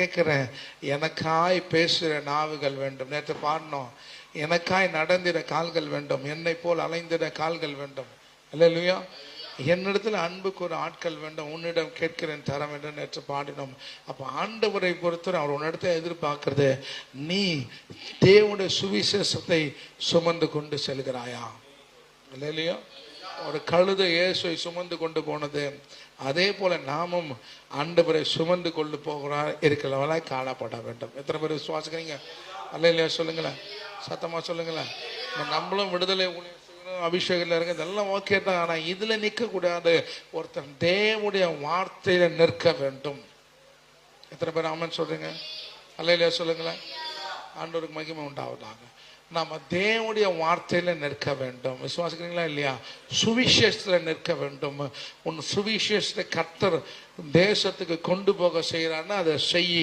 கேட்கிறேன், எனக்காய் பேசுகிற நாவுகள் வேண்டும். நேற்று பாடினோம், எனக்காய் நடந்திட கால்கள் வேண்டும், என்னை போல் அலைந்திட கால்கள் வேண்டும். அல்லேலூயா. என்னிடத்துல அன்புக்கு ஒரு ஆட்கள் வேண்டும், உன்னிடம் கேட்கிறேன் தர வேண்டும் நேற்று பாடினோம். அப்போ ஆண்டவரை பொறுத்தவரை அவர் உன்னிடத்தை எதிர்பார்க்கிறது, நீ தேவனுடைய சுவிசேஷத்தை சுமந்து கொண்டு செல்கிறாயா? அல்லேலூயா. ஒரு கழுதை இயேசுவை சுமந்து கொண்டு போனது, அதே போல நாமும் ஆண்டவரை சுமந்து கொண்டு போகிறார் இருக்கிறவளாய் காணப்பட வேண்டும். எத்தனை பேர் விசுவாசிக்கிறீங்க? அல்லேலூயா சொல்லுங்களேன், சத்தமா சொல்லுங்களேன். நம்மளும் விடுதலை அபிஷேகத்தில் இருக்க இதெல்லாம் ஓகே தான். ஆனால் இதுல நிற்க கூடாது. ஒருத்தன் தேவனுடைய வார்த்தையில நிற்க வேண்டும். எத்தனை பேர் ஆமென் சொல்றீங்க? அல்லேலூயா சொல்லுங்களேன். ஆண்டவருக்கு மகிமை உண்டாவதாக. நாம தேவனுடைய வார்த்தையில நிற்க வேண்டும். விசுவாசிக்கிறீங்களா இல்லையா? சுவிசேஷத்துல நிற்க வேண்டும். உன் சுவிசேஷத்தை கர்த்தர் தேசத்துக்கு கொண்டு போக செய்யறான்னா அதை செய்ய